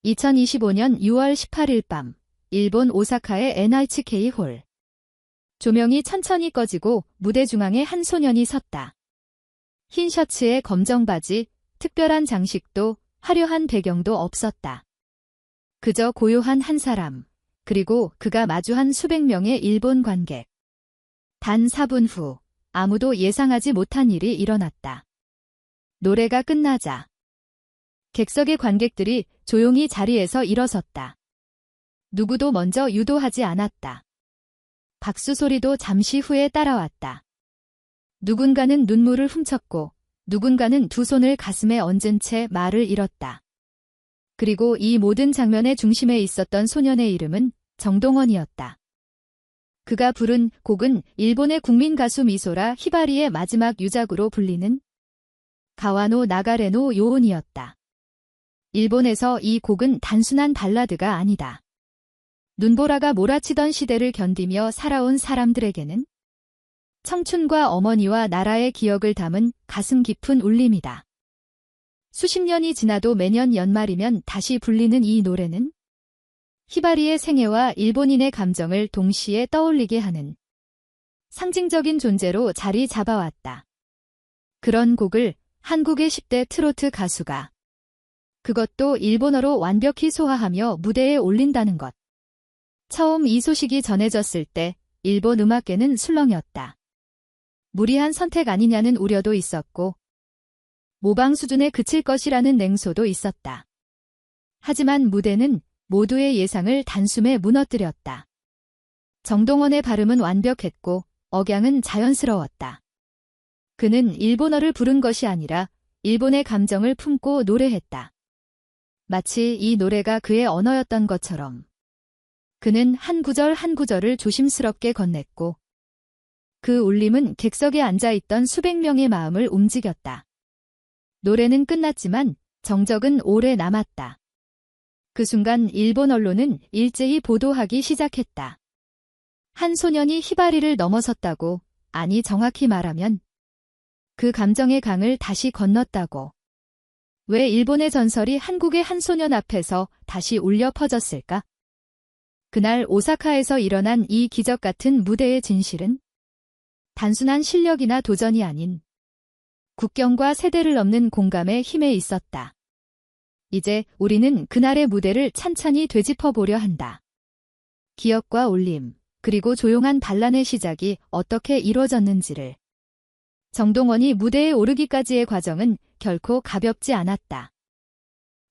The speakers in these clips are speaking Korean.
2025년 6월 18일 밤, 일본 오사카의 NHK 홀. 조명이 천천히 꺼지고 무대 중앙에 한 소년이 섰다. 흰 셔츠에 검정 바지, 특별한 장식도 화려한 배경도 없었다. 그저 고요한 한 사람, 그리고 그가 마주한 수백 명의 일본 관객. 단 4분 후, 아무도 예상하지 못한 일이 일어났다. 노래가 끝나자 객석의 관객들이 조용히 자리에서 일어섰다. 누구도 먼저 유도하지 않았다. 박수 소리도 잠시 후에 따라왔다. 누군가는 눈물을 훔쳤고 누군가는 두 손을 가슴에 얹은 채 말을 잃었다. 그리고 이 모든 장면의 중심에 있었던 소년의 이름은 정동원이었다. 그가 부른 곡은 일본의 국민 가수 미소라 히바리의 마지막 유작으로 불리는 가와노 나가레노 요온이었다. 일본에서 이 곡은 단순한 발라드가 아니다. 눈보라가 몰아치던 시대를 견디며 살아온 사람들에게는 청춘과 어머니와 나라의 기억을 담은 가슴 깊은 울림이다. 수십 년이 지나도 매년 연말이면 다시 불리는 이 노래는 히바리의 생애와 일본인의 감정을 동시에 떠올리게 하는 상징적인 존재로 자리 잡아왔다. 그런 곡을 한국의 10대 트로트 가수가 그것도 일본어로 완벽히 소화하며 무대에 올린다는 것. 처음 이 소식이 전해졌을 때 일본 음악계는 술렁였다. 무리한 선택 아니냐는 우려도 있었고 모방 수준에 그칠 것이라는 냉소도 있었다. 하지만 무대는 모두의 예상을 단숨에 무너뜨렸다. 정동원의 발음은 완벽했고 억양은 자연스러웠다. 그는 일본어를 부른 것이 아니라 일본의 감정을 품고 노래했다. 마치 이 노래가 그의 언어였던 것처럼. 그는 한 구절 한 구절을 조심스럽게 건넸고 그 울림은 객석에 앉아있던 수백 명의 마음을 움직였다. 노래는 끝났지만 정적은 오래 남았다. 그 순간 일본 언론은 일제히 보도하기 시작했다. 한 소년이 히바리를 넘어섰다고, 아니 정확히 말하면 그 감정의 강을 다시 건넜다고. 왜 일본의 전설이 한국의 한 소년 앞에서 다시 울려 퍼졌을까? 그날 오사카에서 일어난 이 기적 같은 무대의 진실은 단순한 실력이나 도전이 아닌 국경과 세대를 넘는 공감의 힘에 있었다. 이제 우리는 그날의 무대를 찬찬히 되짚어보려 한다. 기억과 울림, 그리고 조용한 반란의 시작이 어떻게 이루어졌는지를. 정동원이 무대에 오르기까지의 과정은 결코 가볍지 않았다.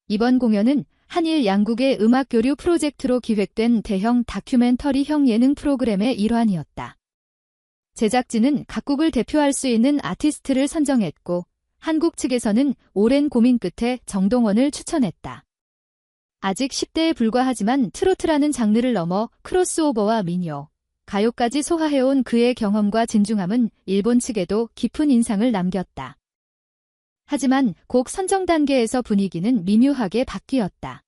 이번 공연은 한일 양국의 음악 교류 프로젝트로 기획된 대형 다큐멘터리형 예능 프로그램의 일환이었다. 제작진은 각국을 대표할 수 있는 아티스트를 선정했고 한국 측에서는 오랜 고민 끝에 정동원을 추천했다. 아직 10대에 불과하지만 트로트라는 장르를 넘어 크로스오버와 민요, 가요까지 소화해온 그의 경험과 진중함은 일본 측에도 깊은 인상을 남겼다. 하지만 곡 선정 단계에서 분위기는 미묘하게 바뀌었다.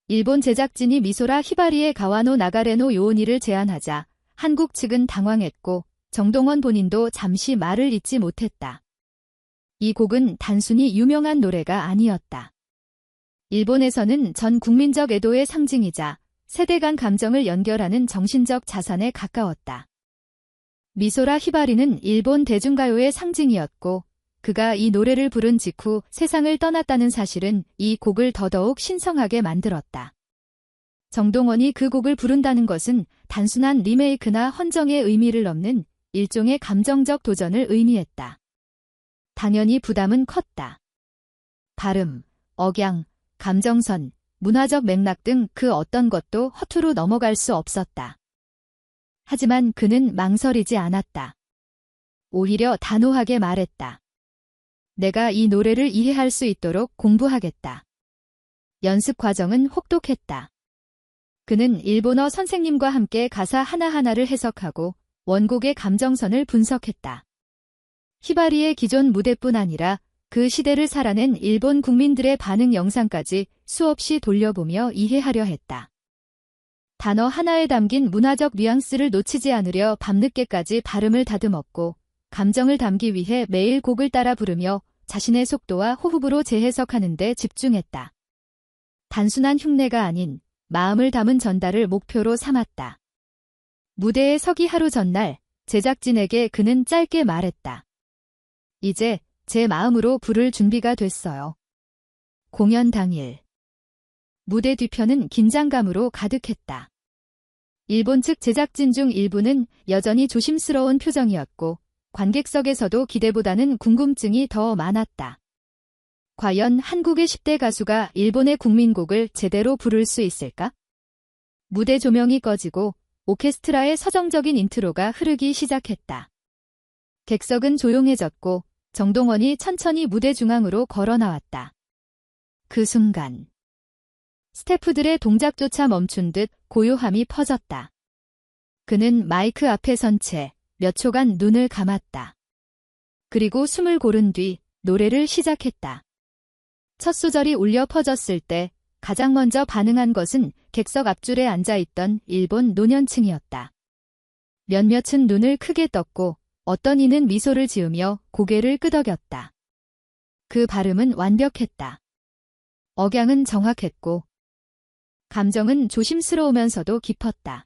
일본 제작진이 미소라 히바리의 가와노 나가레노 요온이를 제안하자 한국 측은 당황했고 정동원 본인도 잠시 말을 잇지 못했다. 이 곡은 단순히 유명한 노래가 아니었다. 일본에서는 전 국민적 애도의 상징이자 세대 간 감정을 연결하는 정신적 자산에 가까웠다. 미소라 히바리는 일본 대중가요의 상징이었고 그가 이 노래를 부른 직후 세상을 떠났다는 사실은 이 곡을 더더욱 신성하게 만들었다. 정동원이 그 곡을 부른다는 것은 단순한 리메이크나 헌정의 의미를 넘는 일종의 감정적 도전을 의미했다. 당연히 부담은 컸다. 발음, 억양, 감정선, 문화적 맥락 등 그 어떤 것도 허투루 넘어갈 수 없었다. 하지만 그는 망설이지 않았다. 오히려 단호하게 말했다. 내가 이 노래를 이해할 수 있도록 공부하겠다. 연습 과정은 혹독했다. 그는 일본어 선생님과 함께 가사 하나하나를 해석하고 원곡의 감정선을 분석했다. 히바리의 기존 무대뿐 아니라 그 시대를 살아낸 일본 국민들의 반응 영상까지 수없이 돌려보며 이해하려 했다. 단어 하나에 담긴 문화적 뉘앙스를 놓치지 않으려 밤늦게까지 발음을 다듬었고 감정을 담기 위해 매일 곡을 따라 부르며 자신의 속도와 호흡으로 재해석하는 데 집중했다. 단순한 흉내가 아닌 마음을 담은 전달을 목표로 삼았다. 무대에 서기 하루 전날 제작진에게 그는 짧게 말했다. 이제 제 마음으로 부를 준비가 됐어요. 공연 당일. 무대 뒤편은 긴장감으로 가득했다. 일본 측 제작진 중 일부는 여전히 조심스러운 표정이었고 관객석에서도 기대보다는 궁금증이 더 많았다. 과연 한국의 10대 가수가 일본의 국민곡을 제대로 부를 수 있을까? 무대 조명이 꺼지고 오케스트라의 서정적인 인트로가 흐르기 시작했다. 객석은 조용해졌고 정동원이 천천히 무대 중앙으로 걸어 나왔다. 그 순간 스태프들의 동작조차 멈춘 듯 고요함이 퍼졌다. 그는 마이크 앞에 선 채 몇 초간 눈을 감았다. 그리고 숨을 고른 뒤 노래를 시작했다. 첫 소절이 울려 퍼졌을 때 가장 먼저 반응한 것은 객석 앞줄에 앉아있던 일본 노년층이었다. 몇몇은 눈을 크게 떴고 어떤 이는 미소를 지으며 고개를 끄덕였다. 그 발음은 완벽했다. 억양은 정확했고 감정은 조심스러우면서도 깊었다.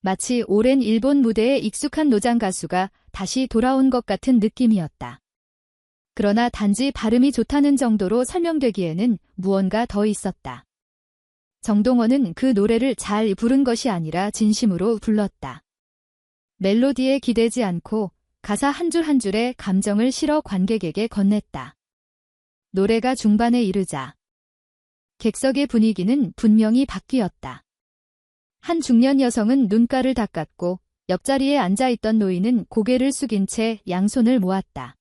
마치 오랜 일본 무대에 익숙한 노장 가수가 다시 돌아온 것 같은 느낌이었다. 그러나 단지 발음이 좋다는 정도로 설명되기에는 무언가 더 있었다. 정동원은 그 노래를 잘 부른 것이 아니라 진심으로 불렀다. 멜로디에 기대지 않고 가사 한 줄 한 줄에 감정을 실어 관객에게 건넸다. 노래가 중반에 이르자 객석의 분위기는 분명히 바뀌었다. 한 중년 여성은 눈가를 닦았고 옆자리에 앉아있던 노인은 고개를 숙인 채 양손을 모았다.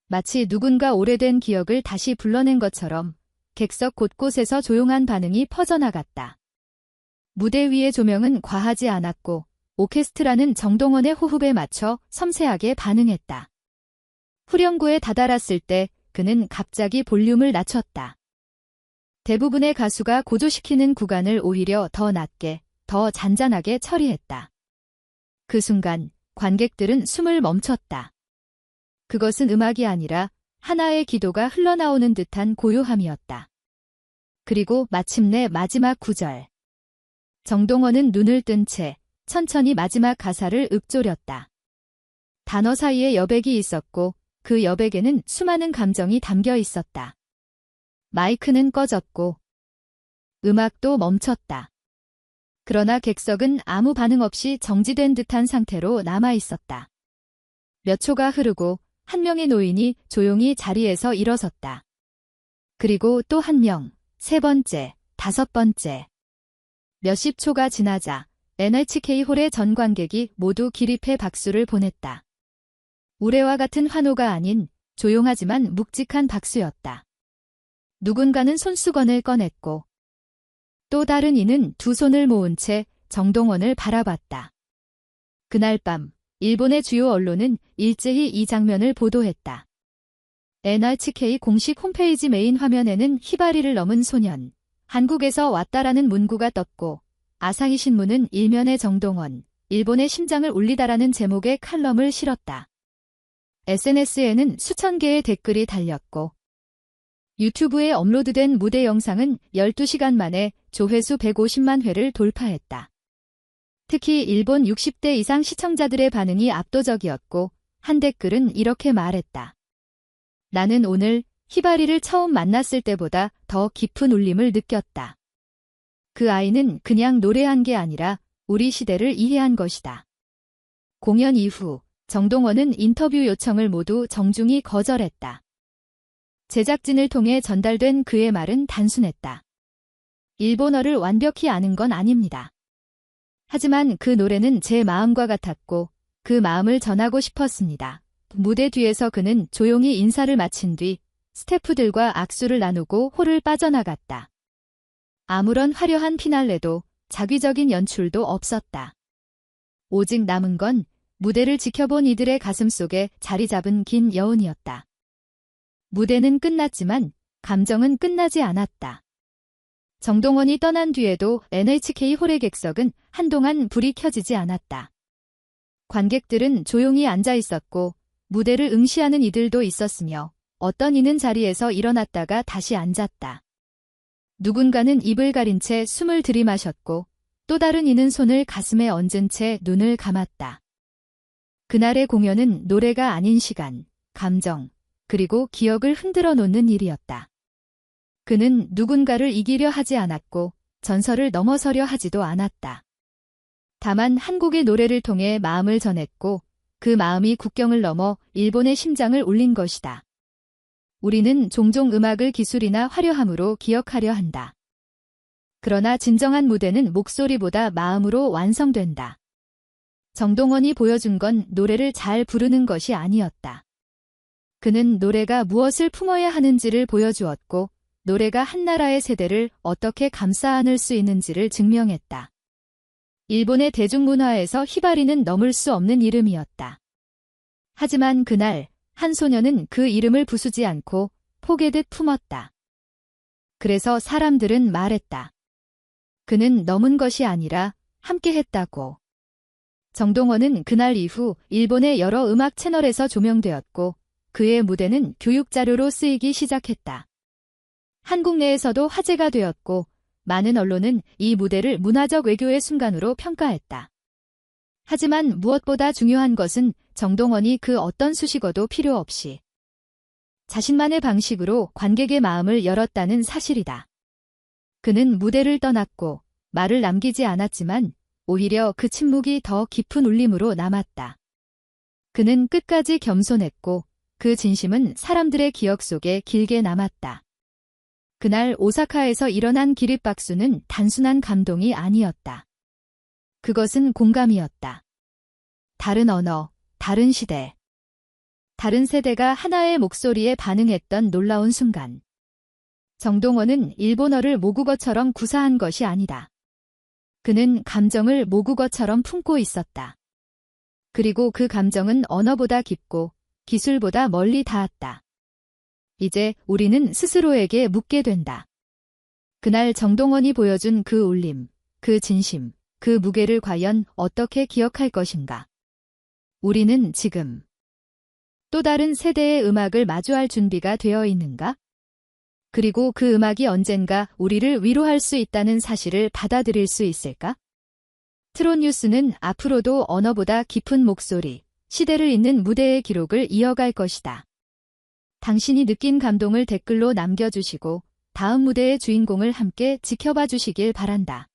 마치 누군가 오래된 기억을 다시 불러낸 것처럼 객석 곳곳에서 조용한 반응이 퍼져나갔다. 무대 위의 조명은 과하지 않았고 오케스트라는 정동원의 호흡에 맞춰 섬세하게 반응했다. 후렴구에 다다랐을 때 그는 갑자기 볼륨을 낮췄다. 대부분의 가수가 고조시키는 구간을 오히려 더 낮게, 더 잔잔하게 처리했다. 그 순간 관객들은 숨을 멈췄다. 그것은 음악이 아니라 하나의 기도가 흘러나오는 듯한 고요함이었다. 그리고 마침내 마지막 구절. 정동원은 눈을 뜬 채 천천히 마지막 가사를 읊조렸다. 단어 사이에 여백이 있었고 그 여백에는 수많은 감정이 담겨 있었다. 마이크는 꺼졌고 음악도 멈췄다. 그러나 객석은 아무 반응 없이 정지된 듯한 상태로 남아 있었다. 몇 초가 흐르고 한 명의 노인이 조용히 자리에서 일어섰다. 그리고 또 한 명, 세 번째, 다섯 번째. 몇십 초가 지나자 NHK홀의 전 관객이 모두 기립해 박수를 보냈다. 우레와 같은 환호가 아닌 조용하지만 묵직한 박수였다. 누군가는 손수건을 꺼냈고 또 다른 이는 두 손을 모은 채 정동원을 바라봤다. 그날 밤 일본의 주요 언론은 일제히 이 장면을 보도했다. NHK 공식 홈페이지 메인 화면에는 히바리를 넘은 소년, 한국에서 왔다라는 문구가 떴고 아사히 신문은 일면에 정동원, 일본의 심장을 울리다라는 제목의 칼럼을 실었다. SNS에는 수천 개의 댓글이 달렸고 유튜브에 업로드된 무대 영상은 12시간 만에 조회수 150만 회를 돌파했다. 특히 일본 60대 이상 시청자들의 반응이 압도적이었고 한 댓글은 이렇게 말했다. 나는 오늘 히바리를 처음 만났을 때보다 더 깊은 울림을 느꼈다. 그 아이는 그냥 노래한 게 아니라 우리 시대를 이해한 것이다. 공연 이후 정동원은 인터뷰 요청을 모두 정중히 거절했다. 제작진을 통해 전달된 그의 말은 단순했다. 일본어를 완벽히 아는 건 아닙니다. 하지만 그 노래는 제 마음과 같았고 그 마음을 전하고 싶었습니다. 무대 뒤에서 그는 조용히 인사를 마친 뒤 스태프들과 악수를 나누고 홀을 빠져나갔다. 아무런 화려한 피날레도 자기적인 연출도 없었다. 오직 남은 건 무대를 지켜본 이들의 가슴 속에 자리 잡은 긴 여운이었다. 무대는 끝났지만 감정은 끝나지 않았다. 정동원이 떠난 뒤에도 NHK 홀의 객석은 한동안 불이 켜지지 않았다. 관객들은 조용히 앉아 있었고 무대를 응시하는 이들도 있었으며 어떤 이는 자리에서 일어났다가 다시 앉았다. 누군가는 입을 가린 채 숨을 들이마셨고 또 다른 이는 손을 가슴에 얹은 채 눈을 감았다. 그날의 공연은 노래가 아닌 시간, 감정, 그리고 기억을 흔들어 놓는 일이었다. 그는 누군가를 이기려 하지 않았고 전설을 넘어서려 하지도 않았다. 다만 한 곡의 노래를 통해 마음을 전했고 그 마음이 국경을 넘어 일본의 심장을 울린 것이다. 우리는 종종 음악을 기술이나 화려함으로 기억하려 한다. 그러나 진정한 무대는 목소리보다 마음으로 완성된다. 정동원이 보여준 건 노래를 잘 부르는 것이 아니었다. 그는 노래가 무엇을 품어야 하는지를 보여주었고 노래가 한 나라의 세대를 어떻게 감싸 안을 수 있는지를 증명했다. 일본의 대중문화에서 히바리는 넘을 수 없는 이름이었다. 하지만 그날 한 소녀는 그 이름을 부수지 않고 포개듯 품었다. 그래서 사람들은 말했다. 그는 넘은 것이 아니라 함께했다고. 정동원은 그날 이후 일본의 여러 음악 채널에서 조명되었고 그의 무대는 교육자료로 쓰이기 시작했다. 한국 내에서도 화제가 되었고 많은 언론은 이 무대를 문화적 외교의 순간으로 평가했다. 하지만 무엇보다 중요한 것은 정동원이 그 어떤 수식어도 필요 없이 자신만의 방식으로 관객의 마음을 열었다는 사실이다. 그는 무대를 떠났고 말을 남기지 않았지만 오히려 그 침묵이 더 깊은 울림으로 남았다. 그는 끝까지 겸손했고 그 진심은 사람들의 기억 속에 길게 남았다. 그날 오사카에서 일어난 기립박수는 단순한 감동이 아니었다. 그것은 공감이었다. 다른 언어, 다른 시대, 다른 세대가 하나의 목소리에 반응했던 놀라운 순간. 정동원은 일본어를 모국어처럼 구사한 것이 아니다. 그는 감정을 모국어처럼 품고 있었다. 그리고 그 감정은 언어보다 깊고 기술보다 멀리 닿았다. 이제 우리는 스스로에게 묻게 된다. 그날 정동원이 보여준 그 울림, 그 진심, 그 무게를 과연 어떻게 기억할 것인가? 우리는 지금 또 다른 세대의 음악을 마주할 준비가 되어 있는가? 그리고 그 음악이 언젠가 우리를 위로할 수 있다는 사실을 받아들일 수 있을까? 트롯 뉴스는 앞으로도 언어보다 깊은 목소리, 시대를 잇는 무대의 기록을 이어갈 것이다. 당신이 느낀 감동을 댓글로 남겨주시고 다음 무대의 주인공을 함께 지켜봐 주시길 바란다.